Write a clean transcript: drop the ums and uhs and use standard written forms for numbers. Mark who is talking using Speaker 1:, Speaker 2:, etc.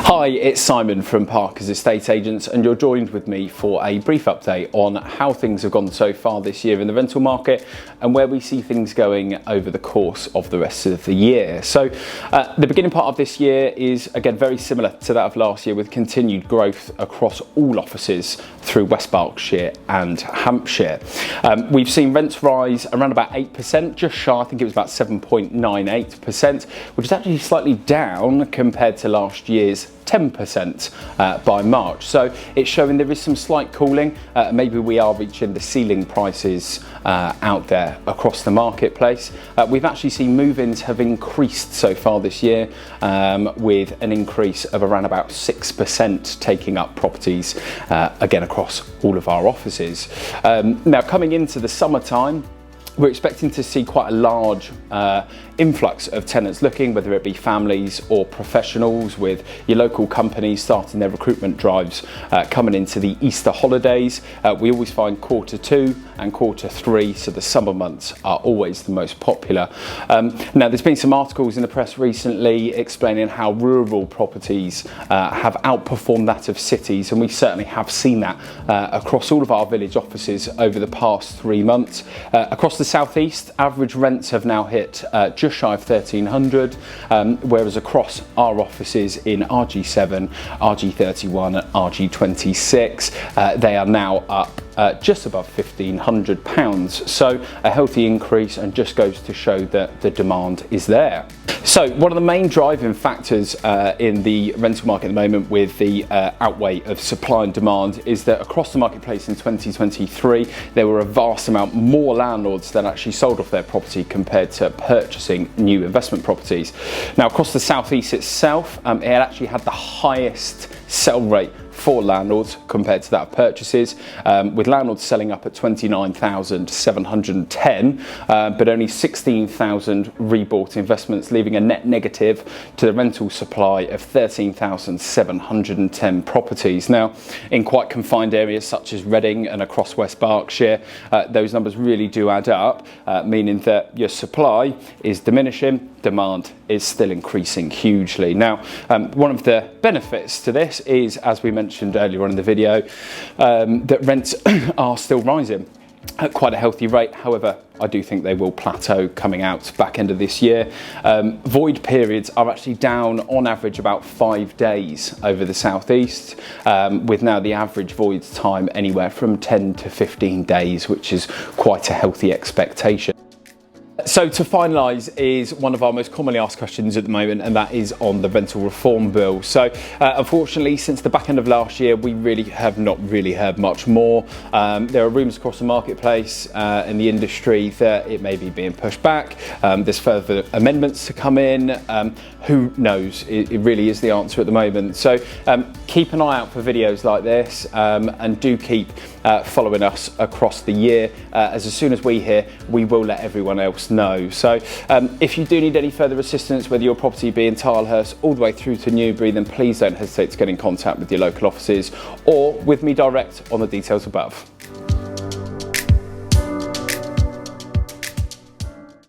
Speaker 1: Hi, it's Simon from Parker's Estate Agents, and you're joined with me for a brief update on how things have gone so far this year in the rental market and where we see things going over the course of the rest of the year. So the beginning part of this year is again very similar to that of last year, with continued growth across all offices through West Berkshire and Hampshire. We've seen rents rise around about 8%, just shy, I think it was about 7.98%, which is actually slightly down compared to last year's 10% by March. So it's showing there is some slight cooling. Maybe we are reaching the ceiling prices out there across the marketplace. We've actually seen move-ins have increased so far this year, with an increase of around about 6% taking up properties again across all of our offices. Now coming into the summertime, we're expecting to see quite a large influx of tenants looking, whether it be families or professionals, with your local companies starting their recruitment drives coming into the Easter holidays. We always find Q2 and Q3, so the summer months, are always the most popular. Now there's been some articles in the press recently explaining how rural properties have outperformed that of cities, and we certainly have seen that across all of our village offices over the past 3 months. Across the southeast, average rents have now hit just shy of 1,300, whereas across our offices in RG7, RG31 and RG26, they are now up just above £1,500. So a healthy increase, and just goes to show that the demand is there. So one of the main driving factors in the rental market at the moment, with the outweigh of supply and demand, is that across the marketplace in 2023 there were a vast amount more landlords that actually sold off their property compared to purchasing new investment properties. Now across the southeast itself, it actually had the highest sell rate for landlords compared to that of purchases, with landlords selling up at 29,710, but only 16,000 rebought investments, leaving a net negative to the rental supply of 13,710 properties. Now, in quite confined areas such as Reading and across West Berkshire, those numbers really do add up, meaning that your supply is diminishing, demand is still increasing hugely. Now, one of the benefits to this is, as we mentioned earlier on in the video, that rents are still rising at quite a healthy rate. However, I do think they will plateau coming out back end of this year. Void periods are actually down on average about 5 days over the southeast, with now the average void time anywhere from 10 to 15 days, which is quite a healthy expectation. So to finalise is one of our most commonly asked questions at the moment, and that is on the rental reform bill. So unfortunately, since the back end of last year, we really have not heard much more. There are rumours across the marketplace in the industry that it may be being pushed back. There's further amendments to come in. Who knows? It really is the answer at the moment. So keep an eye out for videos like this, and do keep following us across the year, as soon as we hear, we will let everyone else know. So if you do need any further assistance, whether your property be in Tilehurst all the way through to Newbury, then please don't hesitate to get in contact with your local offices or with me direct on the details above.